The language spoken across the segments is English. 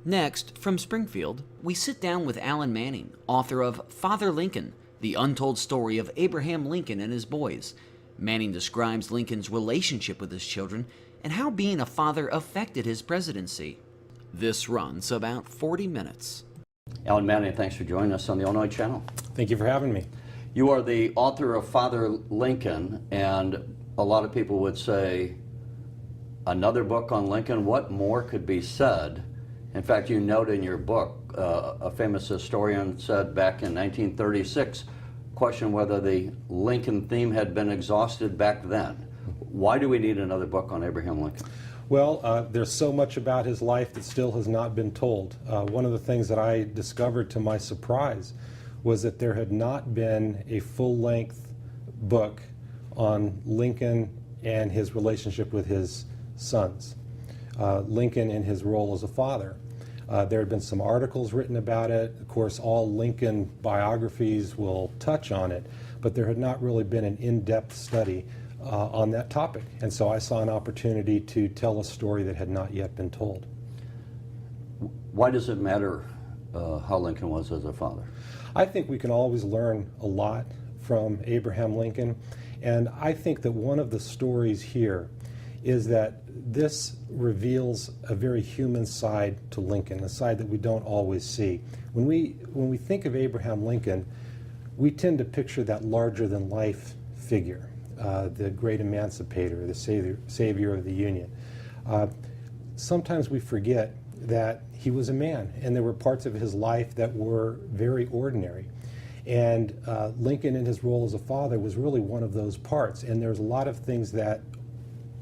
Next, from Springfield, we sit down with Alan Manning, author of Father Lincoln, the untold story of Abraham Lincoln and his boys. Manning describes Lincoln's relationship with his children and how being a father affected his presidency. This runs about 40 minutes. Alan Manning, thanks for joining us on the Illinois Channel. Thank you for having me. You are the author of Father Lincoln, and a lot of people would say, another book on Lincoln? What more could be said? In fact, you note in your book, a famous historian said back in 1936, questioned whether the Lincoln theme had been exhausted back then. Why do we need another book on Abraham Lincoln? Well, there's so much about his life that still has not been told. One of the things that I discovered to my surprise was that there had not been a full-length book on Lincoln and his relationship with his sons. Lincoln and his role as a father. There had been some articles written about it. Of course, all Lincoln biographies will touch on it, but there had not really been an in-depth study on that topic. And so I saw an opportunity to tell a story that had not yet been told. Why does it matter how Lincoln was as a father? I think we can always learn a lot from Abraham Lincoln, and I think that one of the stories here is that this reveals a very human side to Lincoln, a side that we don't always see. When we think of Abraham Lincoln, we tend to picture that larger-than-life figure, the great emancipator, the savior of the Union. Sometimes we forget that he was a man, and there were parts of his life that were very ordinary. And Lincoln, in his role as a father, was really one of those parts. And there's a lot of things that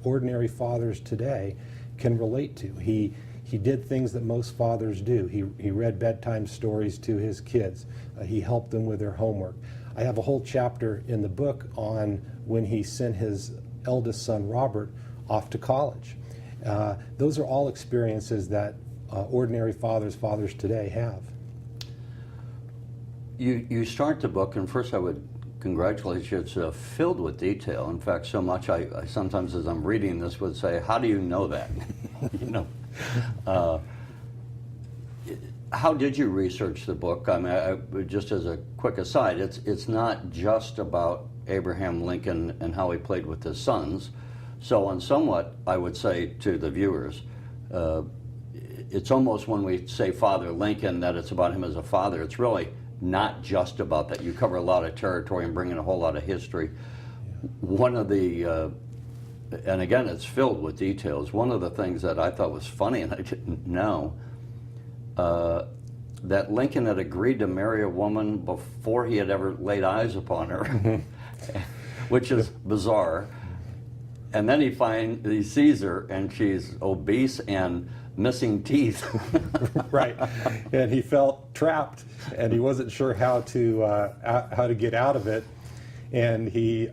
ordinary fathers today can relate to. He did things that most fathers do. He read bedtime stories to his kids. He helped them with their homework. I have a whole chapter in the book on when he sent his eldest son, Robert, off to college. Those are all experiences that ordinary fathers today have. You start the book, and first I would congratulate you. It's filled with detail. In fact, so much I sometimes, as I'm reading this, would say, "How do you know that?" You know. How did you research the book? I mean, just as a quick aside, it's not just about Abraham Lincoln and how he played with his sons. So, on somewhat, I would say to the viewers, it's almost when we say Father Lincoln that it's about him as a father. It's really not just about that. You cover a lot of territory and bring in a whole lot of history. Yeah. One of the, and again, it's filled with details. One of the things that I thought was funny, and I didn't know, that Lincoln had agreed to marry a woman before he had ever laid eyes upon her, which is bizarre. And then he sees her, and she's obese and missing teeth. Right, and he felt trapped, and he wasn't sure how to get out of it, and he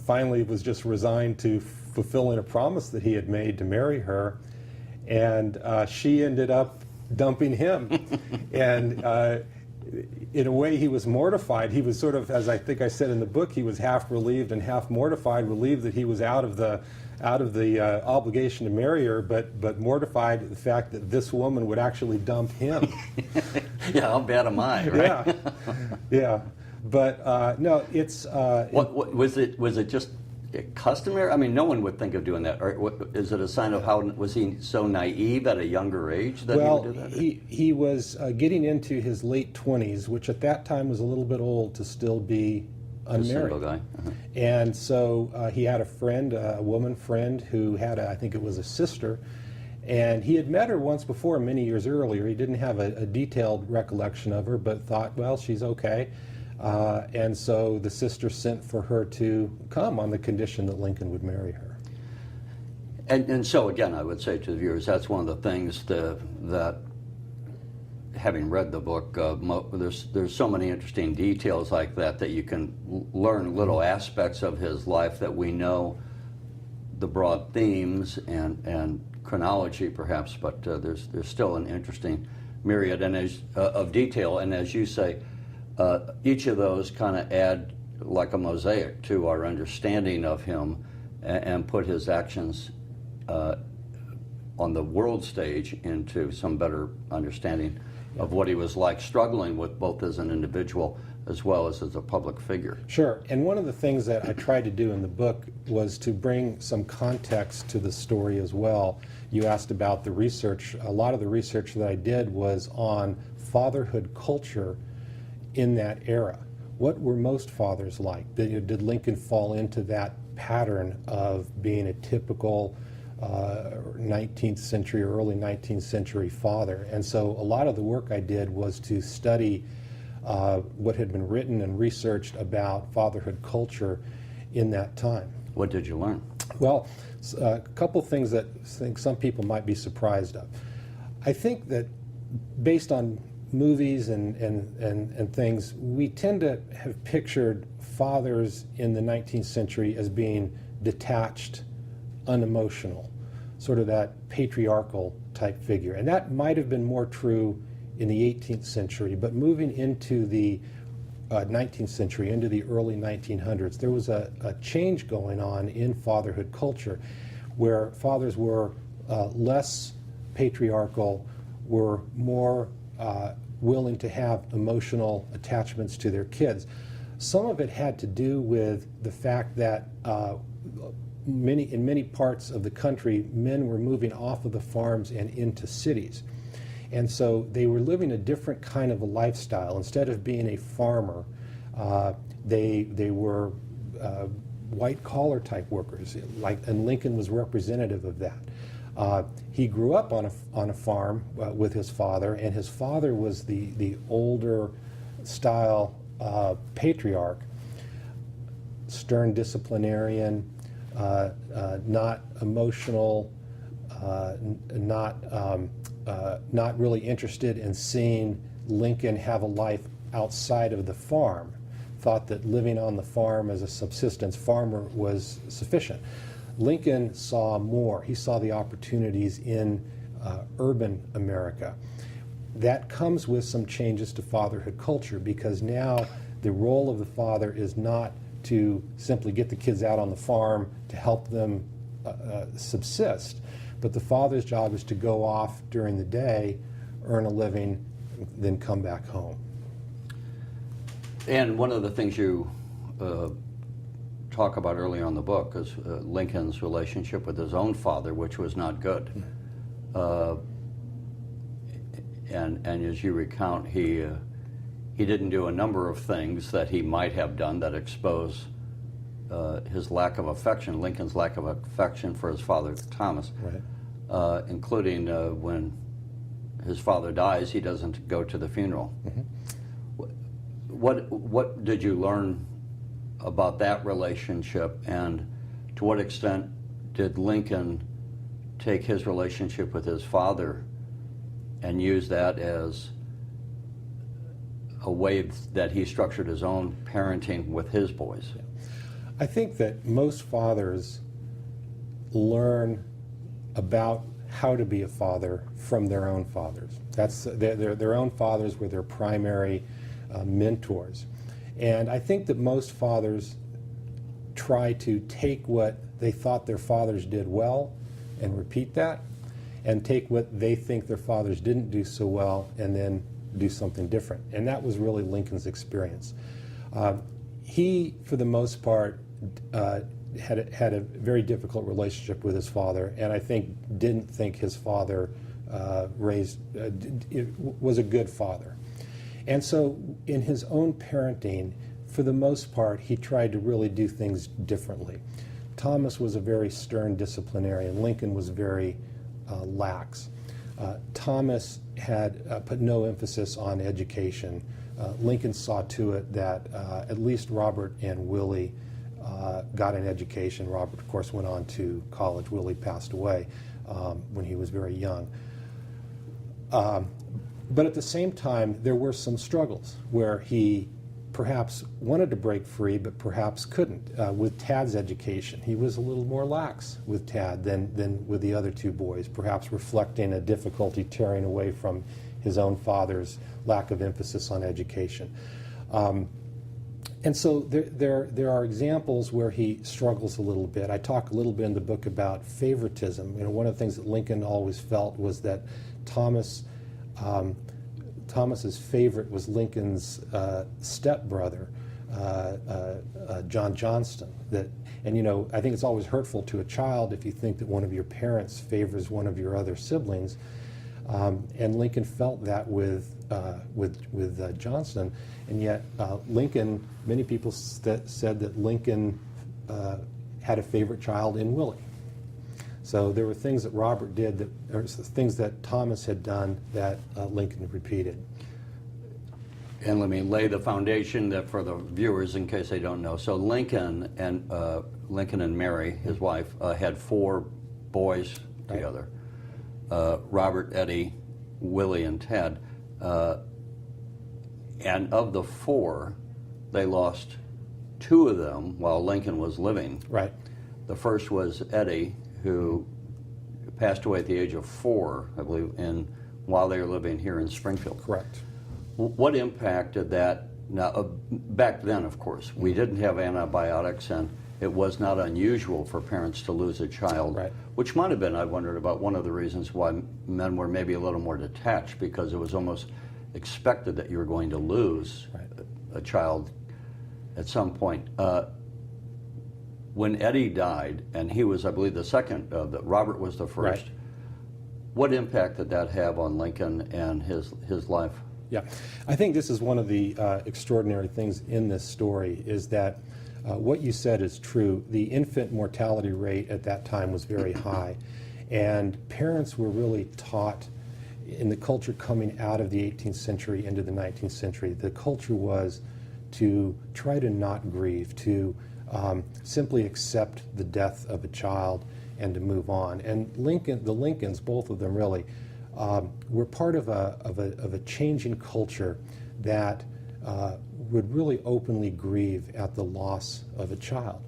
finally was just resigned to fulfilling a promise that he had made to marry her, and she ended up dumping him, and in a way he was mortified. He was sort of, as I think I said in the book, he was half relieved and half mortified, relieved that he was out of the obligation to marry her, but mortified at the fact that this woman would actually dump him. Yeah, how bad am I, right? Yeah, yeah. But no, it's... what was it just customary? I mean, no one would think of doing that. Or is it a sign of how, was he so naive at a younger age that he would do that? Well, he was getting into his late 20s, which at that time was a little bit old to still be unmarried. A single guy. Uh-huh. And so he had a friend, a woman friend, who had, I think it was a sister, and he had met her once before, many years earlier. He didn't have a detailed recollection of her, but thought, well, she's okay. And so the sister sent for her to come on the condition that Lincoln would marry her. And so, again, I would say to the viewers, that's one of the things that having read the book, there's so many interesting details like that you can learn little aspects of his life that we know the broad themes and chronology, perhaps, but there's still an interesting myriad of detail. And as you say, each of those kind of add like a mosaic to our understanding of him and put his actions on the world stage into some better understanding of what he was like, struggling with both as an individual as well as a public figure. Sure, and one of the things that I tried to do in the book was to bring some context to the story as well. You asked about the research. A lot of the research that I did was on fatherhood culture in that era. What were most fathers like? Did Lincoln fall into that pattern of being a typical 19th century or early 19th century father? And so a lot of the work I did was to study what had been written and researched about fatherhood culture in that time. What did you learn? Well, a couple things that I think some people might be surprised of. I think that based on movies and things, we tend to have pictured fathers in the 19th century as being detached, unemotional, sort of that patriarchal type figure. And that might have been more true in the 18th century, but moving into the 19th century, into the early 1900s, there was a change going on in fatherhood culture where fathers were less patriarchal, were more willing to have emotional attachments to their kids. Some of it had to do with the fact that in many parts of the country, men were moving off of the farms and into cities. And so they were living a different kind of a lifestyle. Instead of being a farmer, they were white-collar type workers, and Lincoln was representative of that. He grew up on a farm with his father, and his father was the older style patriarch, stern disciplinarian, not emotional, not really interested in seeing Lincoln have a life outside of the farm. Thought that living on the farm as a subsistence farmer was sufficient. Lincoln saw more. He saw the opportunities in urban America. That comes with some changes to fatherhood culture, because now the role of the father is not to simply get the kids out on the farm to help them subsist, but the father's job is to go off during the day, earn a living, then come back home. And one of the things you talk about early on in the book is Lincoln's relationship with his own father, which was not good. And as you recount, he didn't do a number of things that he might have done that expose his lack of affection, Lincoln's lack of affection for his father, Thomas, Right. Including when his father dies, he doesn't go to the funeral. Mm-hmm. What did you learn about that relationship, and to what extent did Lincoln take his relationship with his father and use that as a way that he structured his own parenting with his boys? I think that most fathers learn about how to be a father from their own fathers. That's their own fathers were their primary mentors. And I think that most fathers try to take what they thought their fathers did well and repeat that, and take what they think their fathers didn't do so well and then do something different. And that was really Lincoln's experience. He, for the most part, had a very difficult relationship with his father, and I think didn't think his father was a good father. And so in his own parenting, for the most part, he tried to really do things differently. Thomas was a very stern disciplinarian. Lincoln was very lax. Thomas had put no emphasis on education. Lincoln saw to it that at least Robert and Willie got an education. Robert, of course, went on to college. Willie passed away when he was very young. But at the same time, there were some struggles where he perhaps wanted to break free, but perhaps couldn't. With Tad's education, he was a little more lax with Tad than with the other two boys, perhaps reflecting a difficulty tearing away from his own father's lack of emphasis on education. And so there are examples where he struggles a little bit. I talk a little bit in the book about favoritism. You know, one of the things that Lincoln always felt was that Thomas's favorite was Lincoln's stepbrother, John Johnston. And you know, I think it's always hurtful to a child if you think that one of your parents favors one of your other siblings. And Lincoln felt that with Johnston, and yet Lincoln. Many people said that Lincoln had a favorite child in Willie. So there were things that Robert did or things that Thomas had done that Lincoln repeated. And let me lay the foundation that for the viewers, in case they don't know. So Lincoln and Mary, his wife, had 4 boys together. Robert, Eddie, Willie, and Ted. And of the 4, they lost 2 of them while Lincoln was living. Right. The first was Eddie, who passed away at the age of 4, I believe, while they were living here in Springfield. Correct. What impact did that? Now, back then, of course, we didn't have antibiotics, and it was not unusual for parents to lose a child, right. Which might have been, I wondered about, one of the reasons why men were maybe a little more detached, because it was almost expected that you were going to lose right. a child at some point. When Eddie died, and he was, I believe, the second, Robert was the first, right. What impact did that have on Lincoln and his life? Yeah, I think this is one of the extraordinary things in this story is that what you said is true. The infant mortality rate at that time was very high, and parents were really taught in the culture coming out of the 18th century into the 19th century. The culture was to try to not grieve, to simply accept the death of a child and to move on. And the Lincolns, both of them really, were part of a changing culture that would really openly grieve at the loss of a child.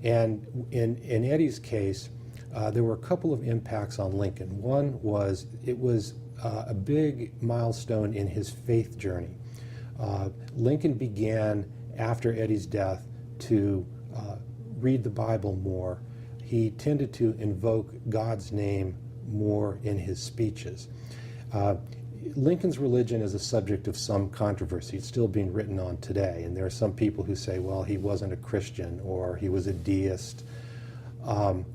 And in Eddie's case, there were a couple of impacts on Lincoln. One was it was a big milestone in his faith journey. Lincoln began, after Eddie's death, to read the Bible more. He tended to invoke God's name more in his speeches. Lincoln's religion is a subject of some controversy. It's still being written on today, and there are some people who say, well, he wasn't a Christian or he was a deist. But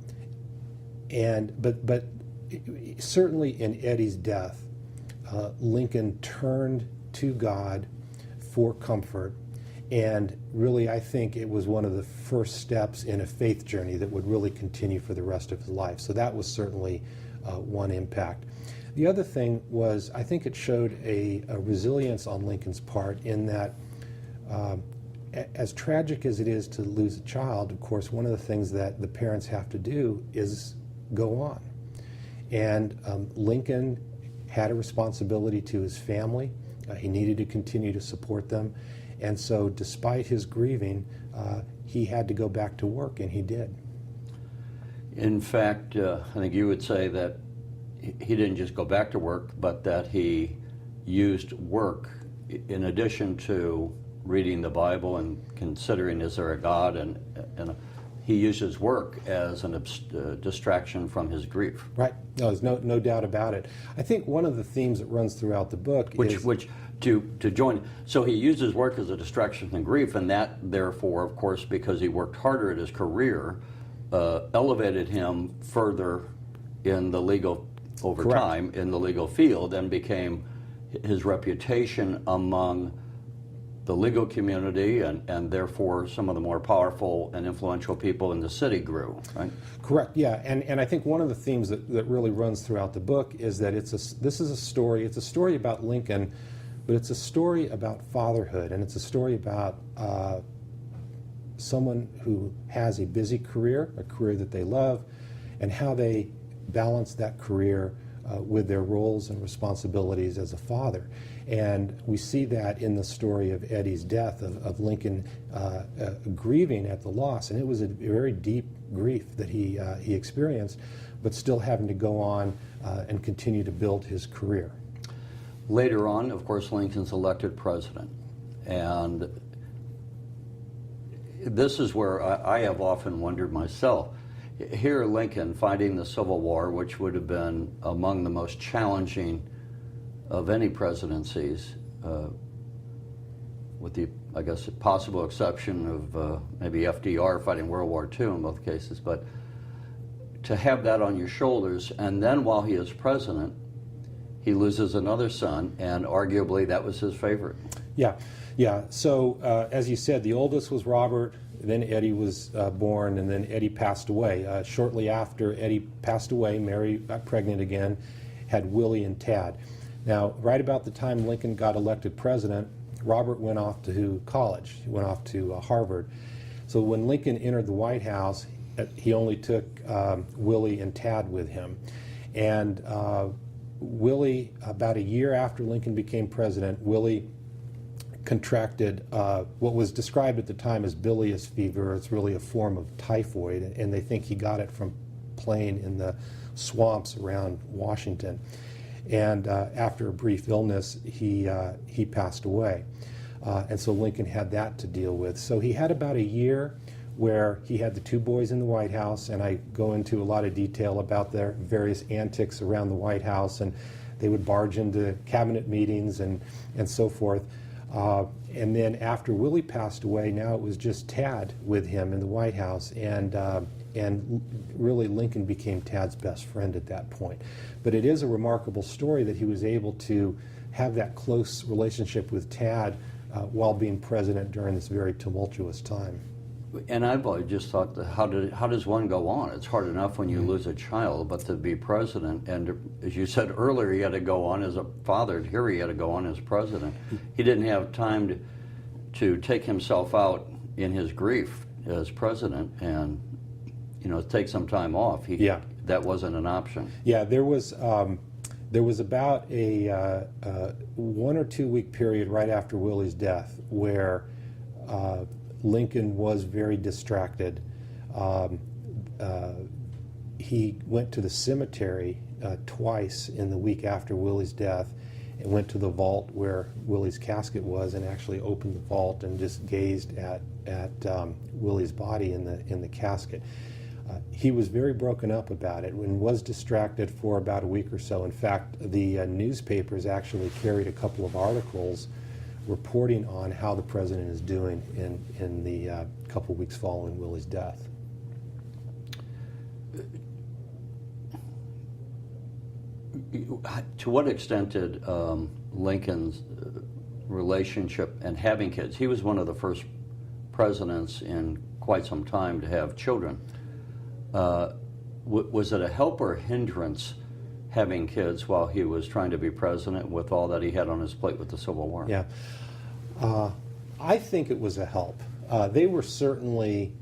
certainly in Eddie's death, Lincoln turned to God for comfort, and really I think it was one of the first steps in a faith journey that would really continue for the rest of his life. So that was certainly one impact. The other thing was, I think it showed a resilience on Lincoln's part in that as tragic as it is to lose a child, of course, one of the things that the parents have to do is go on. And Lincoln had a responsibility to his family. He needed to continue to support them. And so despite his grieving, he had to go back to work, and he did. In fact, I think you would say that he didn't just go back to work, but that he used work in addition to reading the Bible and considering is there a God, and he used his work as a distraction from his grief. Right. No, there's no doubt about it. I think one of the themes that runs throughout the book is... Which to join, so he used his work as a distraction from grief, and that therefore, of course, because he worked harder at his career, elevated him further in the legal, over Correct. time, in the legal field, and became his reputation among the legal community, and therefore some of the more powerful and influential people in the city grew, right? Correct, yeah, and I think one of the themes that really runs throughout the book is that it's a story about Lincoln, but it's a story about fatherhood, and it's a story about someone who has a busy career, a career that they love, and how they balance that career with their roles and responsibilities as a father. And we see that in the story of Eddie's death, of Lincoln grieving at the loss. And it was a very deep grief that he experienced, but still having to go on and continue to build his career. Later on, of course, Lincoln's elected president. And this is where I have often wondered myself. Here, Lincoln fighting the Civil War, which would have been among the most challenging of any presidencies, with the, I guess, possible exception of maybe FDR fighting World War II in both cases, but to have that on your shoulders, and then while he is president, he loses another son, and arguably that was his favorite. Yeah, yeah. So as you said, the oldest was Robert, then Eddie was born, and then Eddie passed away. Shortly after Eddie passed away, Mary got pregnant again, had Willie and Tad. Now, right about the time Lincoln got elected president, Robert went off to college. He went off to Harvard. So when Lincoln entered the White House, he only took Willie and Tad with him. And Willie, about a year after Lincoln became president, Willie contracted what was described at the time as bilious fever. It's really a form of typhoid, and they think he got it from playing in the swamps around Washington. And after a brief illness, he passed away. And so Lincoln had that to deal with. So he had about a year where he had the two boys in the White House, and I go into a lot of detail about their various antics around the White House, and they would barge into cabinet meetings and so forth. And then after Willie passed away, now it was just Tad with him in the White House, and really Lincoln became Tad's best friend at that point. But it is a remarkable story that he was able to have that close relationship with Tad while being president during this very tumultuous time. And I've always just thought, that how does one go on? It's hard enough when you lose a child, but to be president, and as you said earlier, he had to go on as a father. Here he had to go on as president. He didn't have time to take himself out in his grief as president and, take some time off. That wasn't an option. Yeah, there was about a 1 or 2 week period right after Willie's death where Lincoln was very distracted. He went to the cemetery twice in the week after Willie's death and went to the vault where Willie's casket was and actually opened the vault and just gazed at Willie's body in the casket. He was very broken up about it and was distracted for about a week or so. In fact, the newspapers actually carried a couple of articles reporting on how the president is doing in the couple weeks following Willie's death. To what extent did Lincoln's relationship and having kids, he was one of the first presidents in quite some time to have children. Was it a help or a hindrance having kids while he was trying to be president with all that he had on his plate with the Civil War? Yeah. I think it was a help. They were certainly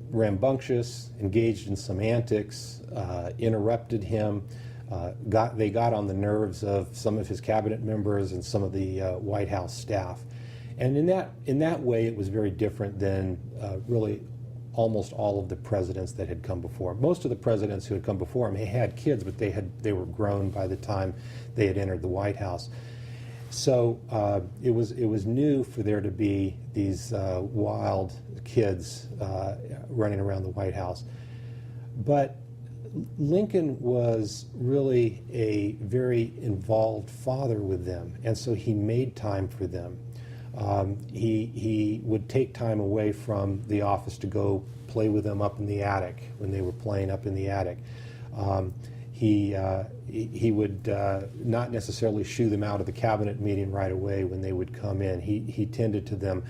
rambunctious, engaged in some antics, interrupted him. They got on the nerves of some of his cabinet members and some of the White House staff. And in that way, it was very different than really almost all of the presidents that had come before. Most of the presidents who had come before him, they had kids, but they were grown by the time they had entered the White House. So it was new for there to be these wild kids running around the White House. But Lincoln was really a very involved father with them, and so he made time for them. He would take time away from the office to go play with them up in the attic when they were playing up in the attic. He would not necessarily shoo them out of the cabinet meeting right away when they would come in. He tended to them.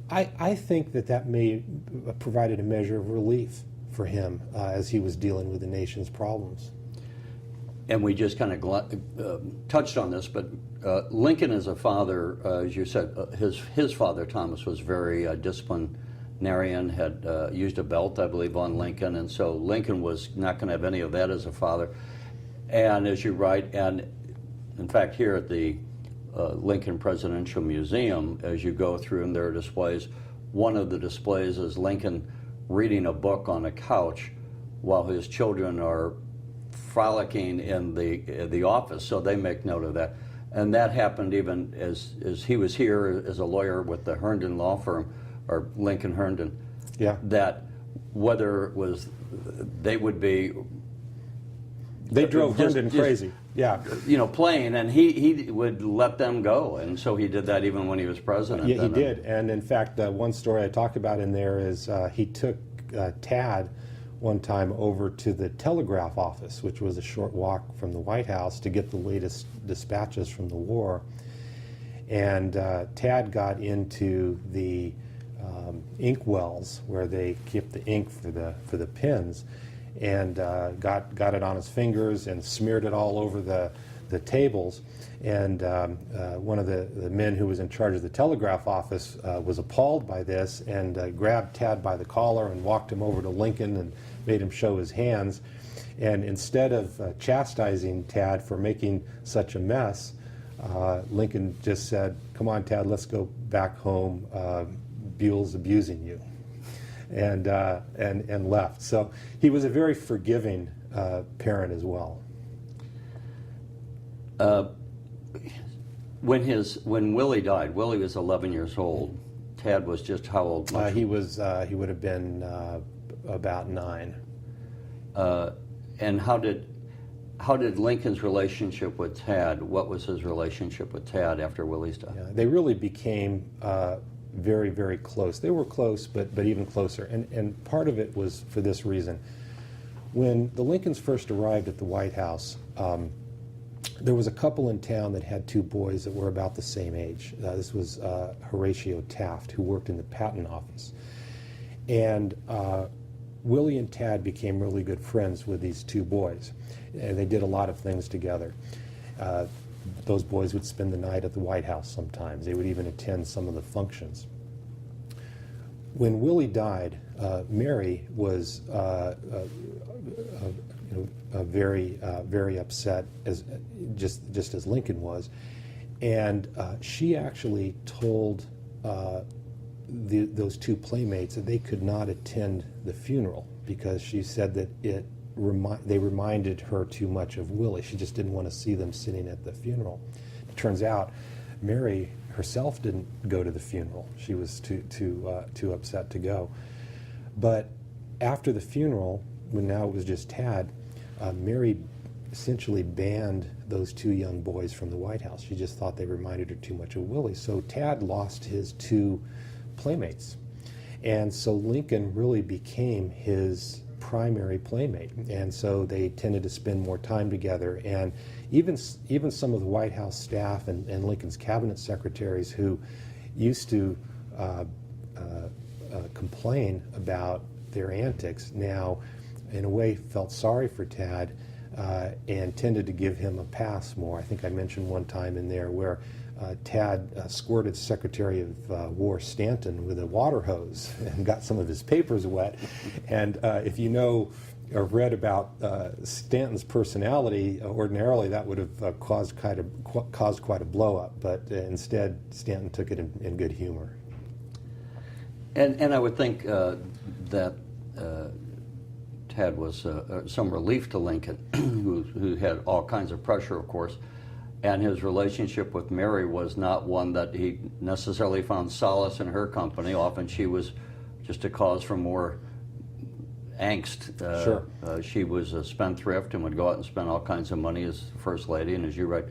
I think that may have provided a measure of relief for him as he was dealing with the nation's problems. And we just kind of touched on this, but Lincoln as a father, as you said, his father, Thomas, was very disciplinarian, had used a belt, I believe, on Lincoln, and so Lincoln was not going to have any of that as a father. And as you write, and in fact here at the Lincoln Presidential Museum, as you go through and there are displays, one of the displays is Lincoln reading a book on a couch while his children are frolicking in the office, so they make note of that. And that happened even as he was here as a lawyer with the Herndon Law Firm or Lincoln Herndon, Yeah. that whether it was they would be They drove just- Herndon just- crazy. Yeah. playing, and he would let them go, and so he did that even when he was president. Yeah, he And, did. And in fact, one story I talk about in there is he took Tad one time over to the telegraph office, which was a short walk from the White House, to get the latest dispatches from the war. And Tad got into the ink wells where they keep the ink for the pens, and got it on his fingers and smeared it all over the tables. And one of the men who was in charge of the telegraph office was appalled by this, and grabbed Tad by the collar and walked him over to Lincoln and made him show his hands. And instead of chastising Tad for making such a mess, Lincoln just said, "Come on, Tad, let's go back home. Buell's abusing you," and left. So he was a very forgiving parent as well. When Willie died, Willie was 11 years old. Tad was just how old? He would have been about 9. And how did Lincoln's relationship with Tad? What was his relationship with Tad after Willie's death? Yeah, they really became very, very close. They were close, but even closer. And part of it was for this reason. When the Lincolns first arrived at the White House, there was a couple in town that had 2 boys that were about the same age. This was Horatio Taft, who worked in the patent office. And Willie and Tad became really good friends with these 2 boys. And they did a lot of things together. Those boys would spend the night at the White House sometimes. They would even attend some of the functions. When Willie died, Mary was very upset, as just as Lincoln was, and she actually told those 2 playmates that they could not attend the funeral because she said that they reminded her too much of Willie. She just didn't want to see them sitting at the funeral. It turns out Mary herself didn't go to the funeral. She was too upset to go. But after the funeral, when now it was just Tad, Mary essentially banned those 2 young boys from the White House. She just thought they reminded her too much of Willie. So Tad lost his 2 playmates. And so Lincoln really became his primary playmate, and so they tended to spend more time together. And even some of the White House staff and Lincoln's cabinet secretaries who used to complain about their antics now, in a way, felt sorry for Tad and tended to give him a pass more. I think I mentioned one time in there where Tad squirted Secretary of War Stanton with a water hose and got some of his papers wet. And if you know or read about Stanton's personality, ordinarily that would have caused quite a blow up. But instead, Stanton took it in good humor. And I would think that Tad was some relief to Lincoln, who had all kinds of pressure, of course. And his relationship with Mary was not one that he necessarily found solace in her company. Often she was just a cause for more angst. Sure. She was a spendthrift and would go out and spend all kinds of money as First Lady. And as you write,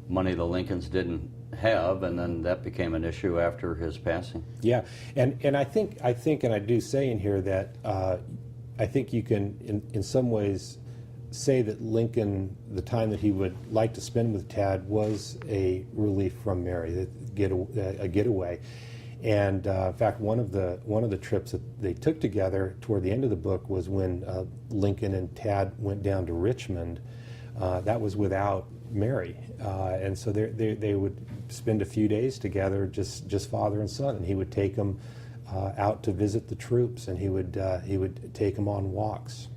money the Lincolns didn't have, and then that became an issue after his passing. Yeah, and I think, and I do say in here that I think you can, in some ways, say that Lincoln, the time that he would like to spend with Tad, was a relief from Mary, a getaway. And in fact, one of the trips that they took together toward the end of the book was when Lincoln and Tad went down to Richmond. That was without Mary, and so they would spend a few days together, just father and son. And he would take them out to visit the troops, and he would take them on walks.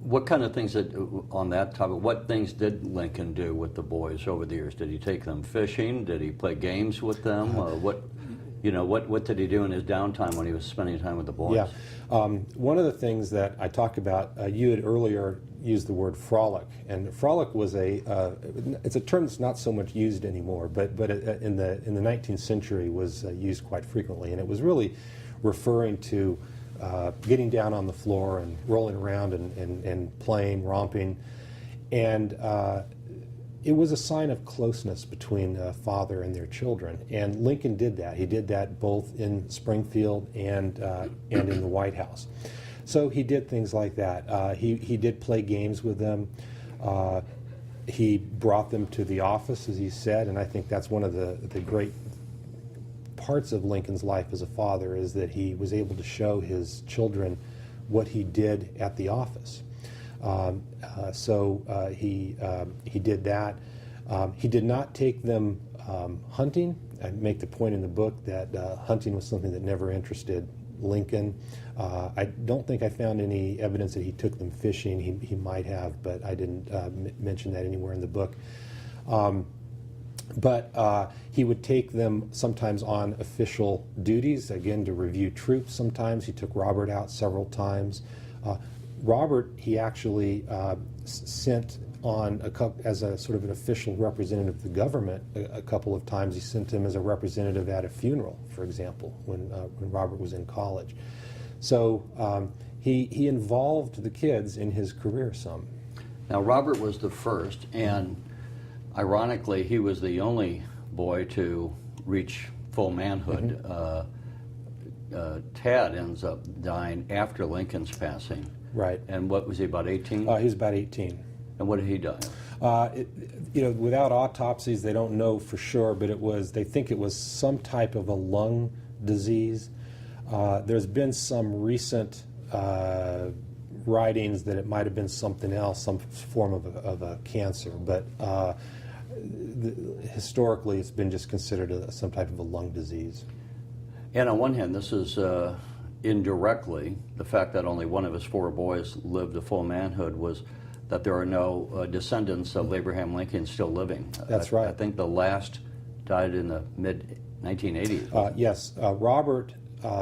What kind of things on that topic? What things did Lincoln do with the boys over the years? Did he take them fishing? Did he play games with them? You know, what did he do in his downtime when he was spending time with the boys? Yeah. One of the things that I talk about, you had earlier used the word frolic, and frolic was it's a term that's not so much used anymore, but in the 19th century was used quite frequently, and it was really referring to getting down on the floor and rolling around and playing, romping, and it was a sign of closeness between a father and their children, and Lincoln did that. He did that both in Springfield and in the White House. So he did things like that. He did play games with them. He brought them to the office, as he said, and I think that's one of the great parts of Lincoln's life as a father, is that he was able to show his children what he did at the office. So he did that. He did not take them hunting. I make the point in the book that hunting was something that never interested Lincoln. I don't think I found any evidence that he took them fishing. He might have, but I didn't mention that anywhere in the book. But he would take them sometimes on official duties, again, to review troops sometimes. He took Robert out several times. Robert, he actually sent on as a sort of an official representative of the government a couple of times. He sent him as a representative at a funeral, for example, when Robert was in college. So he involved the kids in his career some. Now, Robert was the first, and ironically, he was the only boy to reach full manhood. Tad ends up dying after Lincoln's passing. Right. And what was he, about 18? He was about 18. And what did he die of? Without autopsies, they don't know for sure, but they think it was some type of a lung disease. There's been some recent writings that it might have been something else, some form of a cancer, but historically it's been just considered some type of a lung disease. And on one hand, this is indirectly, the fact that only one of his four boys lived to full manhood was that there are no descendants of Abraham Lincoln still living. That's right. I think the last died in the mid-1980s. Yes. Robert,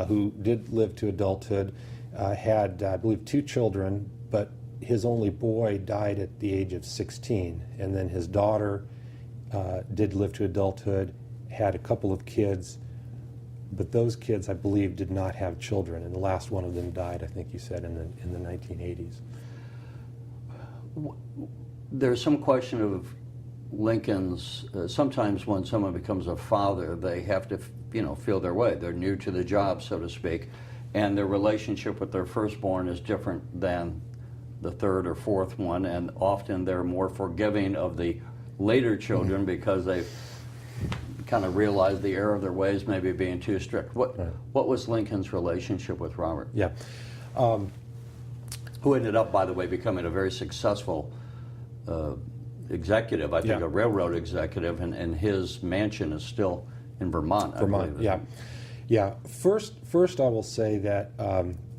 who did live to adulthood, had, I believe, 2 children, but his only boy died at the age of 16. And then his daughter did live to adulthood, had a couple of kids, but those kids, I believe, did not have children, and the last one of them died, I think you said, in the 1980s. There's some question of Lincoln's, sometimes when someone becomes a father, they have to, feel their way. They're new to the job, so to speak, and their relationship with their firstborn is different than the third or fourth one, and often they're more forgiving of the later children because they've kind of realized the error of their ways, maybe being too strict. What was Lincoln's relationship with Robert? Yeah. Who ended up, by the way, becoming a very successful executive, I think a railroad executive, and his mansion is still in Vermont. Vermont, yeah. First, I will say that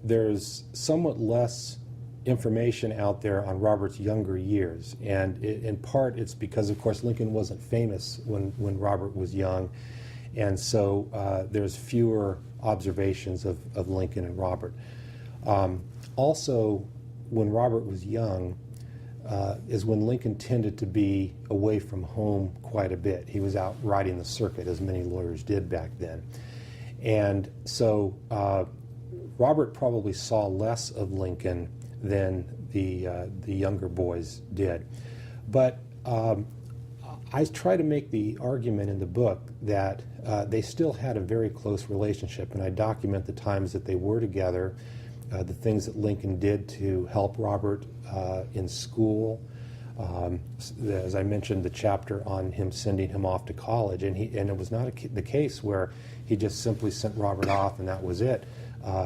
there's somewhat less information out there on Robert's younger years, and in part it's because, of course, Lincoln wasn't famous when Robert was young, and so there's fewer observations of Lincoln and Robert. Also, when Robert was young is when Lincoln tended to be away from home quite a bit. He was out riding the circuit, as many lawyers did back then. And so Robert probably saw less of Lincoln than the younger boys did. But I try to make the argument in the book that they still had a very close relationship, and I document the times that they were together, the things that Lincoln did to help Robert in school. As I mentioned, the chapter on him sending him off to college, and it was not the case where he just simply sent Robert off and that was it.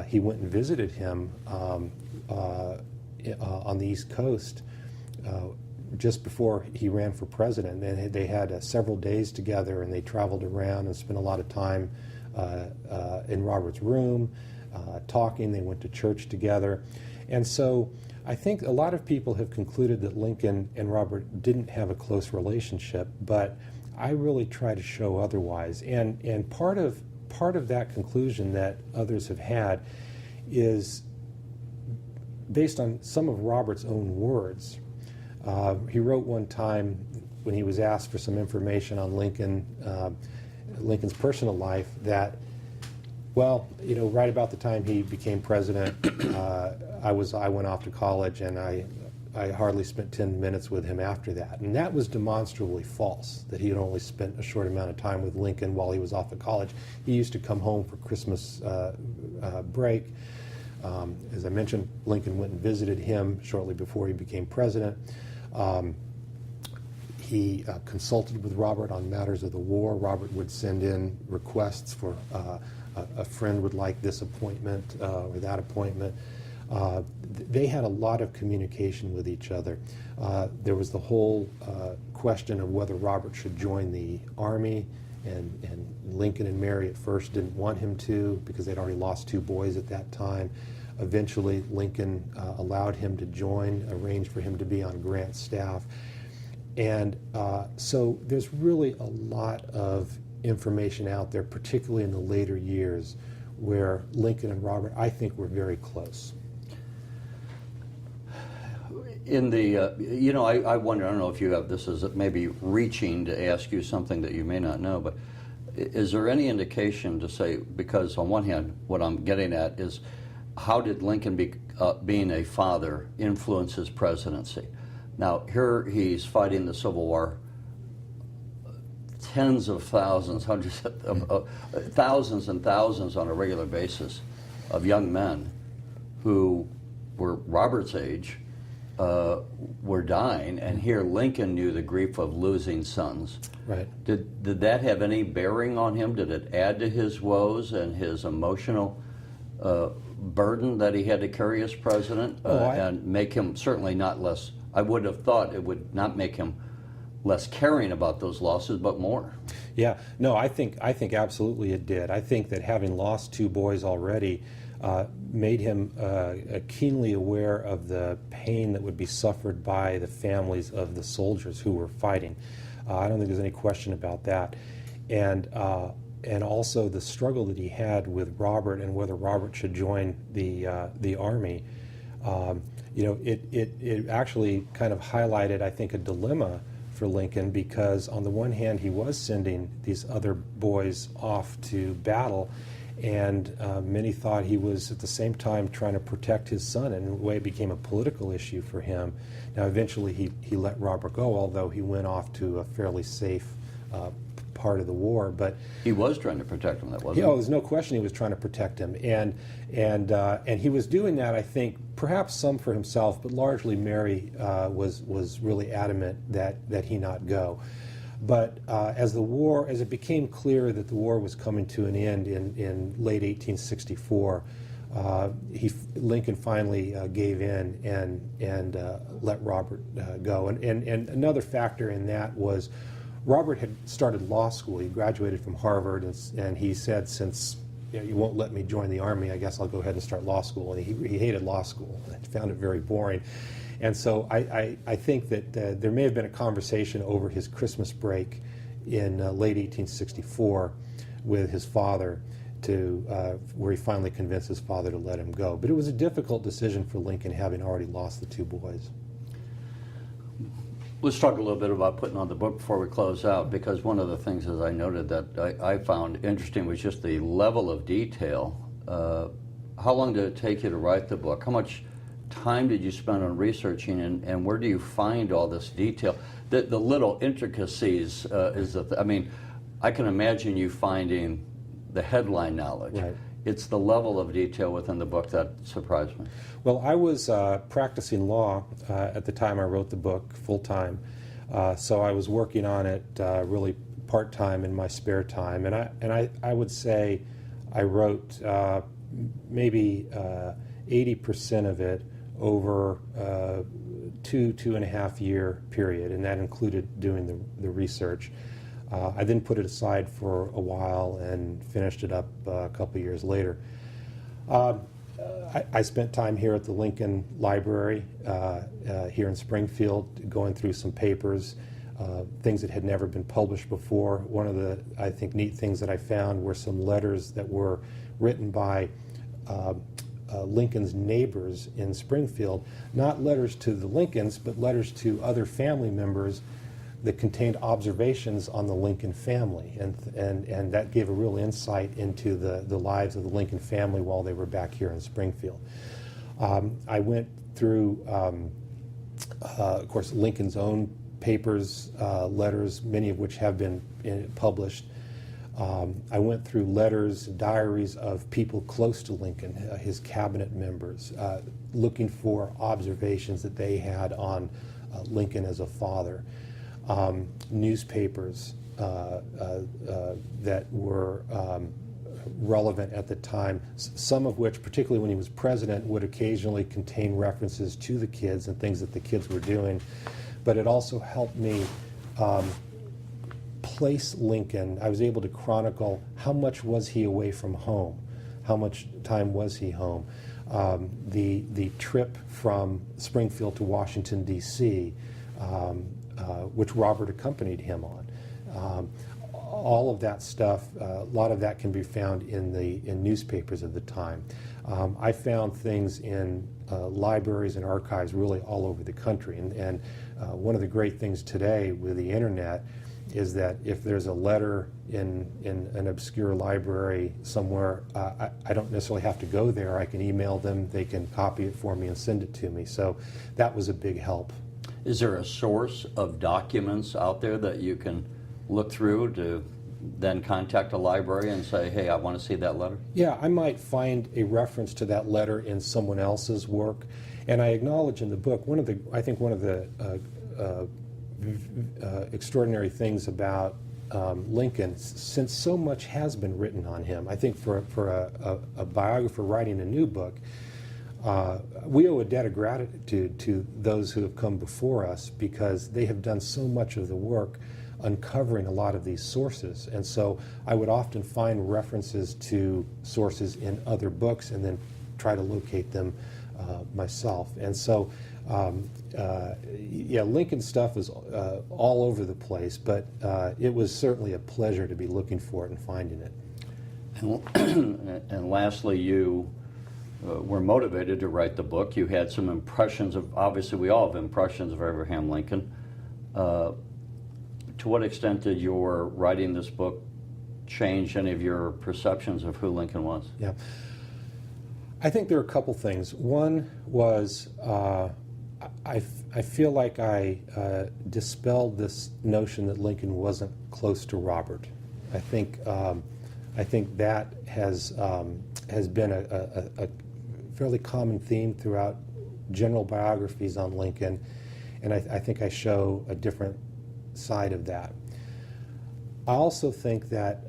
He went and visited him on the East Coast just before he ran for president. And they had several days together, and they traveled around and spent a lot of time in Robert's room, talking. They went to church together. And so I think a lot of people have concluded that Lincoln and Robert didn't have a close relationship, but I really try to show otherwise. And part of part of that conclusion that others have had is based on some of Robert's own words. He wrote one time when he was asked for some information on Lincoln's personal life that, well, you know, right about the time he became president, I went off to college, and I hardly spent 10 minutes with him after that. And that was demonstrably false, that he had only spent a short amount of time with Lincoln while he was off at college. He used to come home for Christmas break. As I mentioned, Lincoln went and visited him shortly before he became president. He consulted with Robert on matters of the war. Robert would send in requests for a friend would like this appointment or that appointment. They had a lot of communication with each other. There was the whole question of whether Robert should join the Army, and Lincoln and Mary at first didn't want him to because they'd already lost 2 boys at that time. Eventually, Lincoln allowed him to join, arranged for him to be on Grant's staff. And so there's really a lot of information out there, particularly in the later years, where Lincoln and Robert, I think, were very close. In the, you know, I wonder, I don't know if you have, this is maybe reaching to ask you something that you may not know, but is there any indication to say, because on one hand, what I'm getting at is, how did Lincoln, being a father, influence his presidency? Now, here he's fighting the Civil War, tens of thousands, hundreds of thousands and thousands on a regular basis of young men who were Robert's age, were dying, and here Lincoln knew the grief of losing sons. Right. Did that have any bearing on him? Did it add to his woes and his emotional burden that he had to carry as president, and make him certainly not less? I would have thought it would not make him less caring about those losses, but more. Yeah, no, I think absolutely it did. I think that having lost 2 boys already made him keenly aware of the pain that would be suffered by the families of the soldiers who were fighting. I don't think there's any question about that. And also the struggle that he had with Robert and whether Robert should join the Army. You know, it actually kind of highlighted, I think, a dilemma for Lincoln, because on the one hand he was sending these other boys off to battle, and many thought he was at the same time trying to protect his son, and in a way it became a political issue for him. Now eventually he let Robert go, although he went off to a fairly safe part of the war. But he was trying to protect him, that wasn't there's no question he was trying to protect him, and he was doing that, I think, perhaps some for himself, but largely Mary was really adamant that he not go. But as it became clear that the war was coming to an end in late 1864, Lincoln finally gave in and let Robert go. And another factor in that was Robert had started law school. He graduated from Harvard, and he said, since you won't let me join the Army, I guess I'll go ahead and start law school. And he hated law school. He found it very boring. And so I think that there may have been a conversation over his Christmas break in late 1864 with his father where he finally convinced his father to let him go. But it was a difficult decision for Lincoln, having already lost the 2 boys. Let's talk a little bit about putting on the book before we close out, because one of the things, as I noted, that I found interesting was just the level of detail. How long did it take you to write the book? How much time did you spend on researching, and where do you find all this detail? The little intricacies I mean, I can imagine you finding the headline knowledge. Right. It's the level of detail within the book that surprised me. Well, I was practicing law at the time I wrote the book full-time, so I was working on it really part-time in my spare time, and I would say I wrote maybe 80% of it over 2.5 year period, and that included doing the research. I then put it aside for a while and finished it up a couple years later. I spent time here at the Lincoln Library here in Springfield going through some papers. things that had never been published before. One of the, I think, neat things that I found were some letters that were written by Lincoln's neighbors in Springfield, not letters to the Lincolns, but letters to other family members that contained observations on the Lincoln family, and that gave a real insight into the lives of the Lincoln family while they were back here in Springfield. I went through, of course, Lincoln's own papers, letters, many of which have been published. I went through letters, diaries of people close to Lincoln, his cabinet members, looking for observations that they had on Lincoln as a father. Newspapers that were relevant at the time, some of which, particularly when he was president, would occasionally contain references to the kids and things that the kids were doing. But it also helped me place Lincoln. I was able to chronicle how much was he away from home, how much time was he home, the trip from Springfield to Washington, D.C., which Robert accompanied him on. All of that stuff, a lot of that can be found in newspapers of the time. I found things in libraries and archives really all over the country. And one of the great things today with the internet is that if there's a letter in an obscure library somewhere, I don't necessarily have to go there. I can email them, they can copy it for me and send it to me. So that was a big help. Is there a source of documents out there that you can look through to then contact a library and say, hey, I want to see that letter? Yeah, I might find a reference to that letter in someone else's work. And I acknowledge in the book, I think one of the extraordinary things about Lincoln, since so much has been written on him, I think for a biographer writing a new book, we owe a debt of gratitude to those who have come before us, because they have done so much of the work uncovering a lot of these sources. And so I would often find references to sources in other books and then try to locate them myself. And so, yeah, Lincoln stuff is all over the place, but it was certainly a pleasure to be looking for it and finding it. And lastly, you were motivated to write the book. You had some impressions of, obviously we all have impressions of Abraham Lincoln. To what extent did your writing this book change any of your perceptions of who Lincoln was? Yeah, I think there are a couple things. One was I feel like I dispelled this notion that Lincoln wasn't close to Robert. I think that has been a fairly common theme throughout general biographies on Lincoln, and I think I show a different side of that. I also think that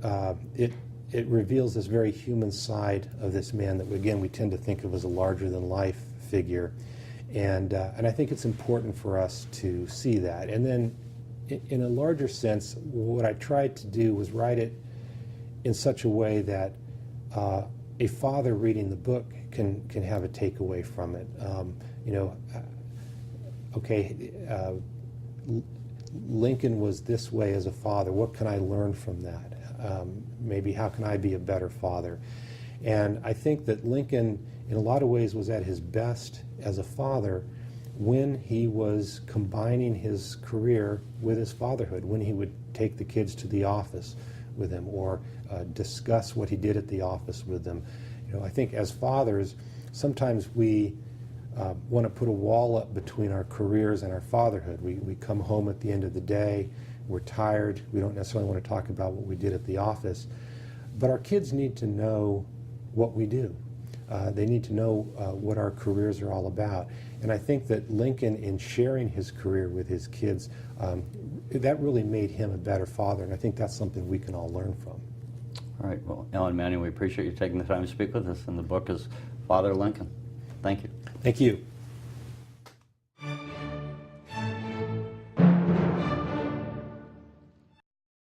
it reveals this very human side of this man that, again, we tend to think of as a larger-than-life figure, and I think it's important for us to see that. And then, in a larger sense, what I tried to do was write it in such a way that a father reading the book can have a takeaway from it. You know, okay, Lincoln was this way as a father. What can I learn from that? Maybe how can I be a better father? And I think that Lincoln, in a lot of ways, was at his best as a father when he was combining his career with his fatherhood, when he would take the kids to the office with him or discuss what he did at the office with them. You know, I think as fathers, sometimes we want to put a wall up between our careers and our fatherhood. We come home at the end of the day, we're tired, we don't necessarily want to talk about what we did at the office, but our kids need to know what we do. They need to know what our careers are all about. And I think that Lincoln, in sharing his career with his kids, that really made him a better father, and I think that's something we can all learn from. All right, well, Alan Manning, we appreciate you taking the time to speak with us, and the book is Father Lincoln. Thank you. Thank you.